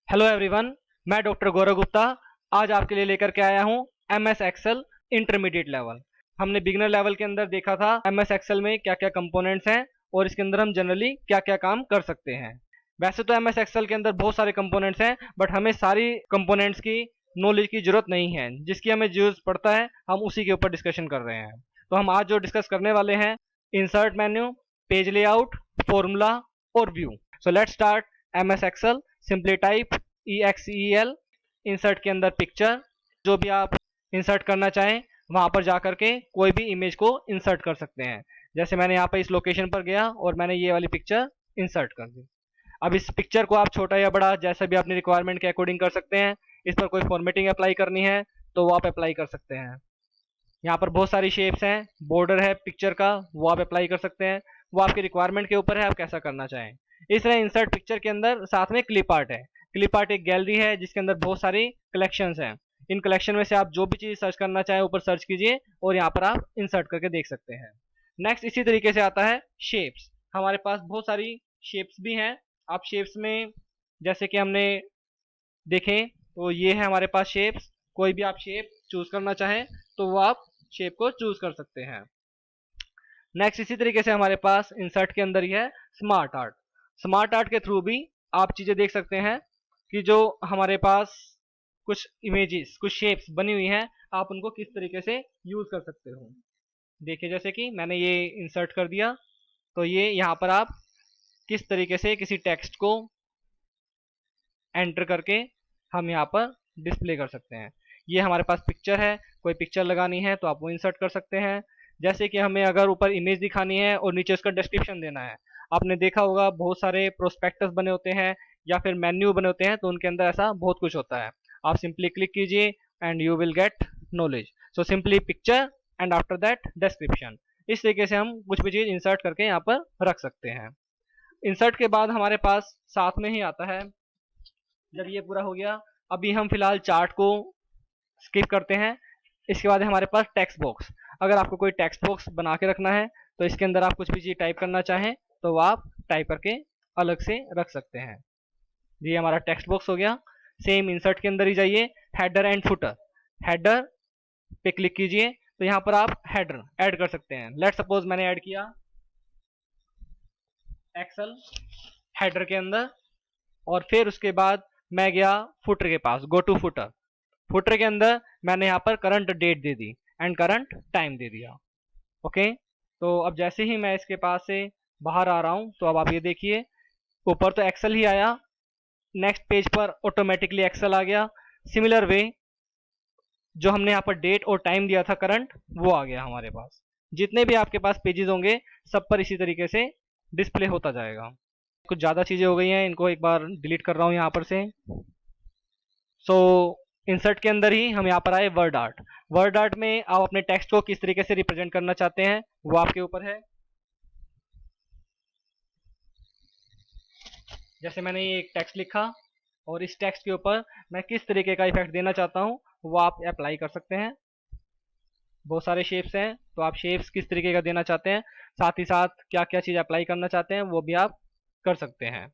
Hello everyone. मैं doctor गौरव गुप्ता आज आपके लिए लेकर के आया हूँ एमएस एक्सेल इंटरमीडिएट लेवल। हमने बिगिनर लेवल के अंदर देखा था एमएस एक्सेल में क्या क्या कंपोनेंट्स हैं और इसके अंदर हम जनरली क्या क्या काम कर सकते हैं। वैसे तो एमएस एक्सेल के अंदर बहुत सारे कंपोनेंट्स हैं, बट हमें सारी कंपोनेंट्स की नॉलेज की जरूरत नहीं है। जिसकी हमें यूज पड़ता है हम उसी के ऊपर डिस्कशन कर रहे हैं। तो हम आज जो डिस्कस करने वाले हैं, insert menu, page layout, formula और view. So let's start MS Excel. Simply type EXEL, insert के अंदर पिक्चर, जो भी आप इंसर्ट करना चाहें वहां पर जाकर के कोई भी इमेज को इंसर्ट कर सकते हैं। जैसे मैंने यहाँ पर इस लोकेशन पर गया और मैंने ये वाली पिक्चर इंसर्ट कर दी। अब इस पिक्चर को आप छोटा या बड़ा जैसा भी अपनी रिक्वायरमेंट के अकॉर्डिंग कर सकते हैं। इस पर कोई फॉर्मेटिंग अप्लाई करनी है तो वो आप अप्लाई कर सकते हैं। यहाँ पर बहुत सारी शेप्स हैं, बॉर्डर है पिक्चर का, वो आप अप्लाई कर सकते हैं। वो आपकी रिक्वायरमेंट के ऊपर है, आप कैसा करना चाहें। इस तरह इंसर्ट पिक्चर के अंदर साथ में क्लिप आर्ट है। क्लिप आर्ट एक गैलरी है जिसके अंदर बहुत सारी कलेक्शंस हैं। इन कलेक्शन में से आप जो भी चीज़ सर्च करना चाहें ऊपर सर्च कीजिए और यहाँ पर आप इंसर्ट करके देख सकते हैं। नेक्स्ट इसी तरीके से आता है शेप्स। हमारे पास बहुत सारी शेप्स भी हैं। आप शेप्स में जैसे कि हमने देखें तो ये है हमारे पास शेप्स। कोई भी आप शेप चूज करना चाहें तो वो आप शेप को चूज कर सकते हैं। नेक्स्ट इसी तरीके से हमारे पास इंसर्ट के अंदर ही है स्मार्ट आर्ट। स्मार्ट आर्ट के थ्रू भी आप चीजें देख सकते हैं कि जो हमारे पास कुछ इमेजेस, कुछ शेप्स बनी हुई हैं, आप उनको किस तरीके से यूज कर सकते हो। देखिए जैसे कि मैंने ये इंसर्ट कर दिया तो ये यहाँ पर आप किस तरीके से किसी टेक्स्ट को एंटर करके हम यहाँ पर डिस्प्ले कर सकते हैं। ये हमारे पास पिक्चर है, कोई पिक्चर लगानी है तो आप वो इंसर्ट कर सकते हैं। जैसे कि हमें अगर ऊपर इमेज दिखानी है और नीचे उसका डिस्क्रिप्शन देना है। आपने देखा होगा बहुत सारे प्रोस्पेक्टस बने होते हैं या फिर मेन्यू बने होते हैं, तो उनके अंदर ऐसा बहुत कुछ होता है। आप सिंपली क्लिक कीजिए and you will get knowledge. So simply picture and after that description. इस तरीके से हम कुछ भी चीज़ इंसर्ट करके यहाँ पर रख सकते हैं। इंसर्ट के बाद हमारे पास साथ में ही आता है, जब ये पूरा हो गया, अभी हम फिलहाल चार्ट को स्किप करते हैं। इसके बाद है हमारे पास टेक्स्ट बॉक्स। अगर आपको कोई टेक्स्ट बॉक्स बना के रखना है तो इसके अंदर आप कुछ भी चीज़ टाइप करना चाहें तो वो आप टाइप करके अलग से रख सकते हैं। ये हमारा टेक्स्ट बॉक्स हो गया। सेम इंसर्ट के अंदर ही जाइए, हेडर एंड फुटर। हेडर पे क्लिक कीजिए तो यहाँ पर आप हेडर ऐड कर सकते हैं। लेट सपोज मैंने ऐड किया एक्सेल हेडर के अंदर, और फिर उसके बाद मैं गया फुटर के पास, गो टू फुटर। फुटर के अंदर मैंने यहाँ पर करंट डेट दे दी एंड करंट टाइम दे दिया। ओके, तो अब जैसे ही मैं इसके पास से बाहर आ रहा हूँ तो अब आप ये देखिए ऊपर तो एक्सेल ही आया, नेक्स्ट पेज पर ऑटोमेटिकली एक्सेल आ गया। सिमिलर वे जो हमने यहाँ पर डेट और टाइम दिया था करंट, वो आ गया हमारे पास। जितने भी आपके पास पेजेस होंगे सब पर इसी तरीके से डिस्प्ले होता जाएगा। कुछ ज़्यादा चीज़ें हो गई हैं, इनको एक बार डिलीट कर रहा हूँ यहाँ पर से। सो इंसर्ट के अंदर ही हम यहाँ पर आए वर्ड आर्ट। वर्ड आर्ट में आप अपने टेक्स्ट को किस तरीके से रिप्रेजेंट करना चाहते हैं वो आपके ऊपर है। जैसे मैंने ये एक टेक्स्ट लिखा और इस टेक्स्ट के ऊपर मैं किस तरीके का इफेक्ट देना चाहता हूँ वो आप अप्लाई कर सकते हैं। बहुत सारे शेप्स हैं तो आप शेप्स किस तरीके का देना चाहते हैं, साथ ही साथ क्या क्या चीज़ अप्लाई करना चाहते हैं वो भी आप कर सकते हैं।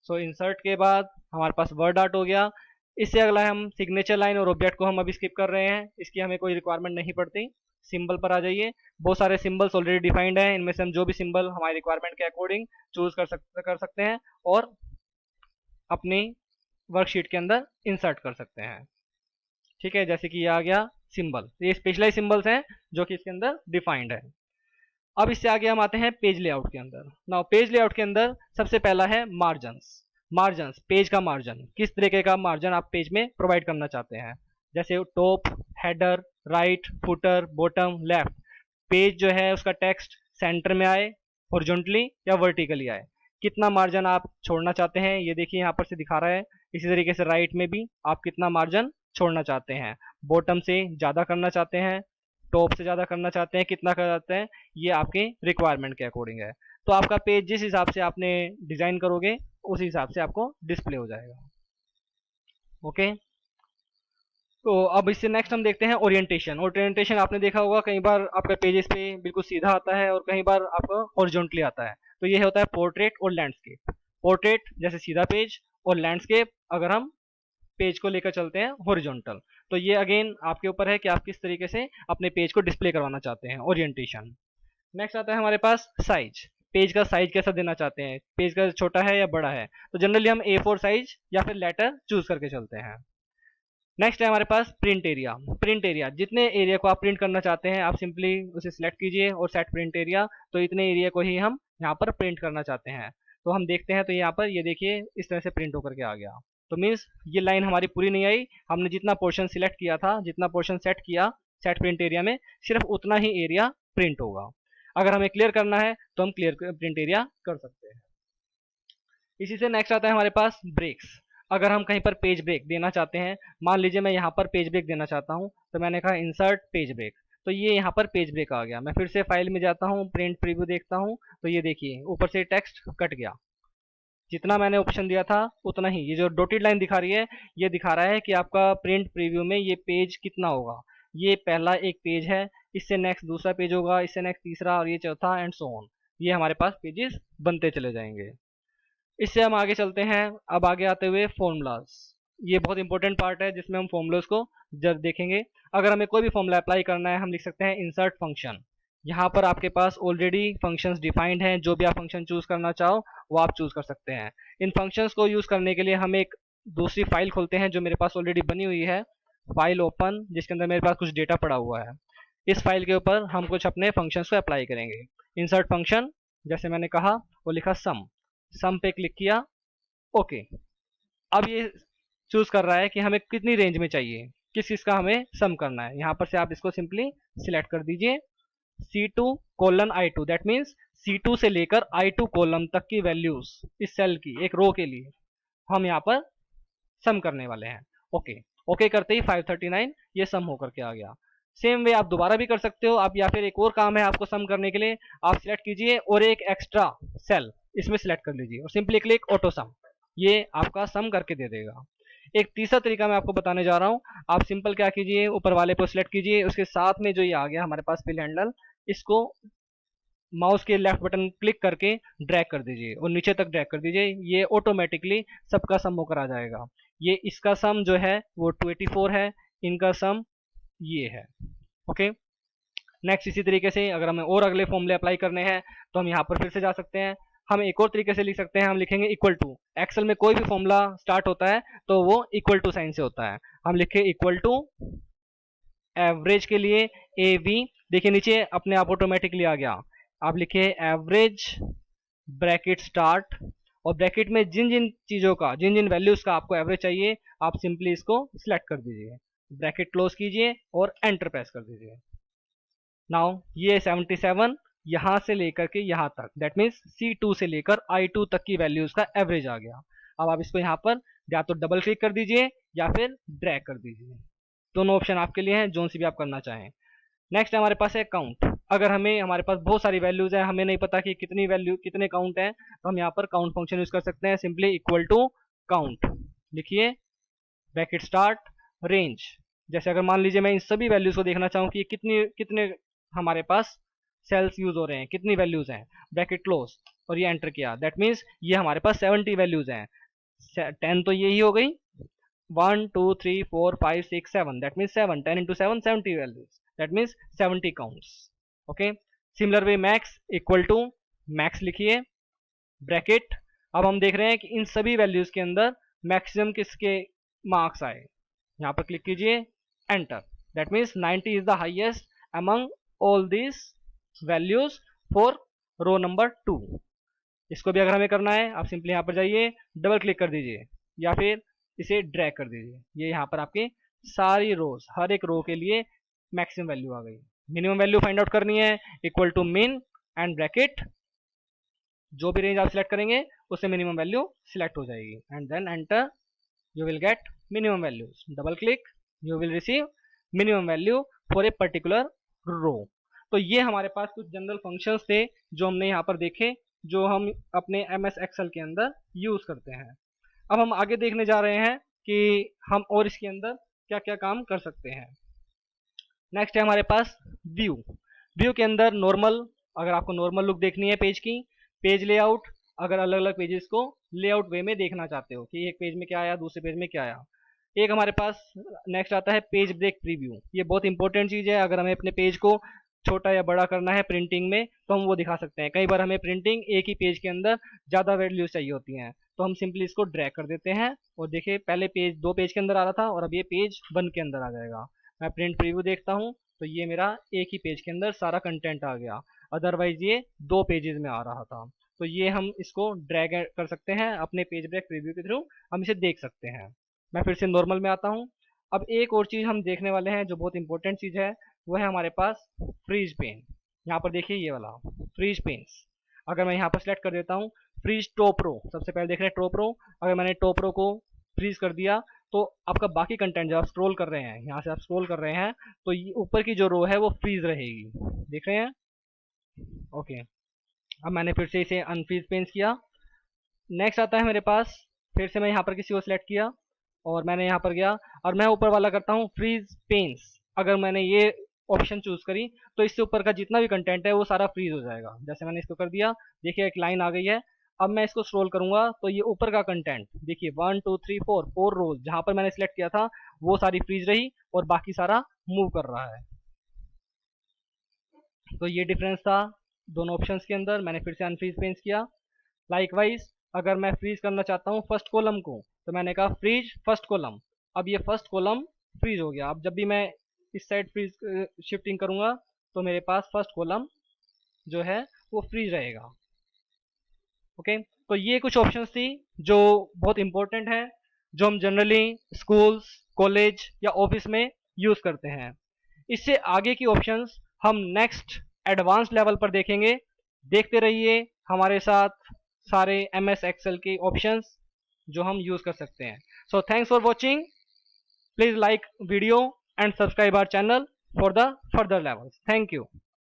सो इंसर्ट के बाद हमारे पास वर्ड आर्ट हो गया। इससे अगला है हम सिग्नेचर लाइन और ऑब्जेक्ट को हम अभी स्किप कर रहे हैं, इसकी हमें कोई रिक्वायरमेंट नहीं पड़ती। सिंबल पर आ जाइए। बहुत सारे सिंबल्स ऑलरेडी डिफाइंड हैं, इनमें से हम जो भी सिंबल हमारी रिक्वायरमेंट के अकॉर्डिंग चूज कर सकते हैं और अपनी वर्कशीट के अंदर इंसर्ट कर सकते हैं। ठीक है, जैसे कि ये आ गया सिंबल, ये स्पेशलाइज सिंबल्स हैं जो कि इसके अंदर डिफाइंड है। अब इससे आगे हम आते हैं पेज लेआउट के अंदर। नाउ पेज लेआउट के अंदर सबसे पहला है मार्जिन्स। मार्जिन्स, पेज का मार्जिन, किस तरीके का मार्जिन आप पेज में प्रोवाइड करना चाहते हैं। जैसे top, header, right, footer, bottom, left. Page जो है उसका टेक्स्ट सेंटर में आए, हॉरिजॉन्टली या वर्टिकली आए, कितना मार्जिन आप छोड़ना चाहते हैं ये देखिए यहाँ पर से दिखा रहा है। इसी तरीके से राइट में भी आप कितना मार्जिन छोड़ना चाहते हैं, बॉटम से ज़्यादा करना चाहते हैं, टॉप से ज़्यादा करना चाहते हैं, कितना कर चाहते हैं, ये आपके रिक्वायरमेंट के अकॉर्डिंग है। तो आपका पेज जिस हिसाब से आपने डिज़ाइन करोगे उस हिसाब से आपको डिस्प्ले हो जाएगा। ओके, तो अब इससे नेक्स्ट हम देखते हैं ओरिएंटेशन। ओरिएंटेशन आपने देखा होगा कई बार आपका पेजेस पे बिल्कुल सीधा आता है और कई बार आपका हॉरिजॉन्टली आता है। तो ये होता है पोर्ट्रेट और लैंडस्केप। पोर्ट्रेट जैसे सीधा पेज और लैंडस्केप अगर हम पेज को लेकर चलते हैं हॉरिजॉन्टल। तो ये अगेन आपके ऊपर है कि आप किस तरीके से अपने पेज को डिस्प्ले करवाना चाहते हैं, ओरिएंटेशन। नेक्स्ट आता है हमारे पास साइज। पेज का साइज कैसा देना चाहते हैं, पेज का छोटा है या बड़ा है। तो जनरली हम A4 साइज या फिर लेटर चूज करके चलते हैं। नेक्स्ट है हमारे पास प्रिंट एरिया। प्रिंट एरिया, जितने एरिया को आप प्रिंट करना चाहते हैं आप सिंपली उसे सिलेक्ट कीजिए और सेट प्रिंट एरिया। तो इतने एरिया को ही हम यहाँ पर प्रिंट करना चाहते हैं। तो हम देखते हैं, तो यहाँ पर ये देखिए इस तरह से प्रिंट होकर के आ गया। तो मीन्स ये लाइन हमारी पूरी नहीं आई, हमने जितना पोर्शन सिलेक्ट किया था, जितना पोर्शन सेट किया सेट प्रिंट एरिया में, सिर्फ उतना ही एरिया प्रिंट होगा। अगर हमें क्लियर करना है तो हम क्लियर प्रिंट एरिया कर सकते हैं। इसी से नेक्स्ट आता है हमारे पास ब्रेक्स। अगर हम कहीं पर पेज ब्रेक देना चाहते हैं, मान लीजिए मैं यहाँ पर पेज ब्रेक देना चाहता हूँ, तो मैंने कहा इंसर्ट पेज ब्रेक, तो ये यहाँ पर पेज ब्रेक आ गया। मैं फिर से फाइल में जाता हूँ, प्रिंट प्रीव्यू देखता हूँ, तो ये देखिए ऊपर से टेक्स्ट कट गया। जितना मैंने ऑप्शन दिया था उतना ही, ये जो डॉटेड लाइन दिखा रही है ये दिखा रहा है कि आपका प्रिंट प्रीव्यू में ये पेज कितना होगा। ये पहला एक पेज है, इससे नेक्स्ट दूसरा पेज होगा, इससे नेक्स्ट तीसरा, और ये चौथा, एंड सो ऑन। ये हमारे पास पेजेस बनते चले जाएंगे। इससे हम आगे चलते हैं। अब आगे आते हुए फॉर्मूलाज, ये बहुत इंपॉर्टेंट पार्ट है जिसमें हम फॉर्मूलाज को जब देखेंगे। अगर हमें कोई भी फॉर्मूला अप्लाई करना है, हम लिख सकते हैं इंसर्ट फंक्शन। यहाँ पर आपके पास ऑलरेडी फंक्शंस डिफाइंड हैं, जो भी आप फंक्शन चूज करना चाहो वो आप चूज कर सकते हैं। इन फंक्शंस को यूज करने के लिए हम एक दूसरी फाइल खोलते हैं जो मेरे पास ऑलरेडी बनी हुई है, फाइल ओपन, जिसके अंदर मेरे पास कुछ डेटा पड़ा हुआ है। इस फाइल के ऊपर हम कुछ अपने फंक्शंस को अप्लाई करेंगे। इंसर्ट फंक्शन, जैसे मैंने कहा, वो लिखा सम पे क्लिक किया, ओके। अब ये चूज कर रहा है कि हमें कितनी रेंज में चाहिए, किस चीज का हमें सम करना है। यहाँ पर से आप इसको सिंपली सिलेक्ट कर दीजिए, C2:I2, दैट मीन्स C2 से लेकर I2 कॉलम तक की वैल्यूज इस सेल की एक रो के लिए हम यहाँ पर सम करने वाले हैं। ओके, ओके करते ही 539 ये सम होकर के आ गया। सेम वे आप दोबारा भी कर सकते हो। आप या फिर एक और काम है आपको सम करने के लिए, आप सिलेक्ट कीजिए और एक एक्स्ट्रा सेल इसमें सिलेक्ट कर लीजिए और सिंपली क्लिक ऑटो सम, ये आपका सम करके दे देगा। एक तीसरा तरीका मैं आपको बताने जा रहा हूँ। आप सिंपल क्या कीजिए, ऊपर वाले को सिलेक्ट कीजिए, उसके साथ में जो ये आ गया हमारे पास फिल हैंडल, इसको माउस के लेफ्ट बटन क्लिक करके ड्रैग कर दीजिए और नीचे तक ड्रैग कर दीजिए। ये ऑटोमेटिकली सबका सम होकर आ जाएगा। ये इसका सम जो है वो 284 है, इनका सम ये है। ओके, नेक्स्ट इसी तरीके से अगर हमें और अगले फॉर्मूले अप्लाई करने हैं तो हम यहाँ पर फिर से जा सकते हैं। हम एक और तरीके से लिख सकते हैं, हम लिखेंगे इक्वल टू। एक्सेल में कोई भी फॉर्मूला स्टार्ट होता है तो वो इक्वल टू साइन से होता है। हम लिखे इक्वल टू, एवरेज के लिए AB, देखिए नीचे अपने आप ऑटोमेटिकली आ गया। आप लिखे एवरेज ब्रैकेट स्टार्ट, और ब्रैकेट में जिन जिन चीज़ों का, जिन जिन वैल्यूज़ का आपको एवरेज चाहिए आप सिंपली इसको सिलेक्ट कर दीजिए, ब्रैकेट क्लोज कीजिए और एंटर प्रेस कर दीजिए। नाउ ये 77 यहाँ से लेकर के यहाँ तक, दैट मीन्स C2 से लेकर I2 तक की वैल्यूज़ का एवरेज आ गया। अब आप इसको यहाँ पर या तो डबल क्लिक कर दीजिए या फिर ड्रैग कर दीजिए, दोनों ऑप्शन आपके लिए हैं, जो सी भी आप करना चाहें। नेक्स्ट हमारे पास है काउंट। अगर हमें, हमारे पास बहुत सारी वैल्यूज हैं, हमें नहीं पता कि कितनी वैल्यू, कितने काउंट हैं, तो हम यहाँ पर काउंट फंक्शन यूज कर सकते हैं। सिंपली इक्वल टू काउंट लिखिए, ब्रैकेट स्टार्ट, रेंज। जैसे अगर मान लीजिए मैं इन सभी वैल्यूज को देखना चाहूँ कि कितनी कितने हमारे पास सेल्स यूज हो रहे हैं, कितनी वैल्यूज हैं, ब्रैकेट क्लोज, और ये एंटर किया, दैट मीन्स ये हमारे पास 70 वैल्यूज हैं। 10 तो यही हो गई, 1 2 3 4 5 6 7, that means 7, 10 into 7 70 values, that means 70 counts. Okay, similar way max equal to, max लिखिए, ब्रैकेट। अब हम देख रहे हैं कि इन सभी वैल्यूज के अंदर मैक्सिमम किसके मार्क्स आए, यहाँ पर क्लिक कीजिए, enter, that means 90 is the highest among all this values for row number 2। इसको भी अगर हमें करना है, आप सिंपली यहाँ पर जाइए, डबल क्लिक कर दीजिए या फिर इसे ड्रैग कर दीजिए। ये यहाँ पर आपकी सारी रोज, हर एक रो के लिए मैक्सिमम वैल्यू आ गई। मिनिमम वैल्यू फाइंड आउट करनी है, इक्वल टू मिन एंड ब्रैकेट, जो भी रेंज आप सिलेक्ट करेंगे उससे मिनिमम वैल्यू सिलेक्ट हो जाएगी, and then enter, you will get minimum values, double click, you will receive minimum value for a particular row. तो ये हमारे पास कुछ जनरल फंक्शंस थे जो हमने यहाँ पर देखे, जो हम अपने MS एक्सेल के अंदर यूज करते हैं। अब हम आगे देखने जा रहे हैं कि हम और इसके अंदर क्या क्या काम कर सकते हैं। नेक्स्ट है हमारे पास व्यू। व्यू के अंदर नॉर्मल, अगर आपको नॉर्मल लुक देखनी है पेज की, पेज लेआउट, अगर अलग अलग पेजेस को लेआउट वे में देखना चाहते हो कि एक पेज में क्या आया, दूसरे पेज में क्या आया। एक हमारे पास नेक्स्ट आता है पेज ब्रेक प्रीव्यू। ये बहुत इंपॉर्टेंट चीज़ है। अगर हमें अपने पेज को छोटा या बड़ा करना है प्रिंटिंग में तो हम वो दिखा सकते हैं। कई बार हमें प्रिंटिंग एक ही पेज के अंदर ज़्यादा वैल्यूज चाहिए होती हैं, तो हम सिंपली इसको ड्रैग कर देते हैं और देखिए पहले पेज 2 पेज के अंदर आ रहा था और अब ये पेज 1 के अंदर आ जाएगा। मैं प्रिंट प्रीव्यू देखता हूँ तो ये मेरा एक ही पेज के अंदर सारा कंटेंट आ गया, अदरवाइज ये 2 पेजेस में आ रहा था। तो ये हम इसको ड्रैग कर सकते हैं अपने पेज ब्रेक प्रीव्यू के थ्रू, हम इसे देख सकते हैं। मैं फिर से नॉर्मल में आता हूँ। अब एक और चीज़ हम देखने वाले हैं जो बहुत इंपॉर्टेंट चीज़ है, वो है हमारे पास फ्रीज पेन। यहाँ पर देखिए ये वाला फ्रीज पेन्स। अगर मैं यहाँ पर सिलेक्ट कर देता हूँ फ्रीज टॉप रो, सबसे पहले देख रहे हैं टॉप रो। अगर मैंने टॉप रो को फ्रीज कर दिया तो आपका बाकी कंटेंट जब आप स्क्रॉल कर रहे हैं, यहाँ से आप स्क्रॉल कर रहे हैं तो ये ऊपर की जो रो है वो फ्रीज रहेगी। देख रहे हैं? ओके। अब मैंने फिर से इसे अनफ्रीज पेन्स किया। नेक्स्ट आता है मेरे पास, फिर से मैं यहाँ पर किसी को सिलेक्ट किया और मैंने यहाँ पर गया और मैं ऊपर वाला करता हूँ फ्रीज पेन्स। अगर मैंने ये ऑप्शन चूज करी तो इससे ऊपर का जितना भी कंटेंट है वो सारा फ्रीज हो जाएगा। जैसे मैंने इसको कर दिया, देखिए एक लाइन आ गई है। अब मैं इसको स्क्रॉल करूंगा तो ये ऊपर का कंटेंट देखिए 1 2 3 4 रोज जहां पर मैंने सिलेक्ट किया था वो सारी फ्रीज रही और बाकी सारा मूव कर रहा है। तो ये डिफरेंस था दोनों ऑप्शंस के अंदर। मैंने फिर से अनफ्रीज पेन्स किया। लाइकवाइज अगर मैं फ्रीज करना चाहता हूँ फर्स्ट कॉलम को तो मैंने कहा फ्रीज फर्स्ट कॉलम। अब ये फर्स्ट कॉलम फ्रीज हो गया। अब जब भी मैं इस साइड फ्रीज शिफ्टिंग करूंगा तो मेरे पास फर्स्ट कॉलम जो है वो फ्रीज रहेगा। ओके, तो ये कुछ ऑप्शंस थी जो बहुत इंपॉर्टेंट है, जो हम जनरली स्कूल्स, कॉलेज या ऑफिस में यूज करते हैं। इससे आगे की ऑप्शंस हम नेक्स्ट एडवांस लेवल पर देखेंगे। देखते रहिए हमारे साथ सारे MS एक्सेल के ऑप्शंस जो हम यूज कर सकते हैं। So thanks for watching. Please like video and subscribe our channel for the further levels. Thank you.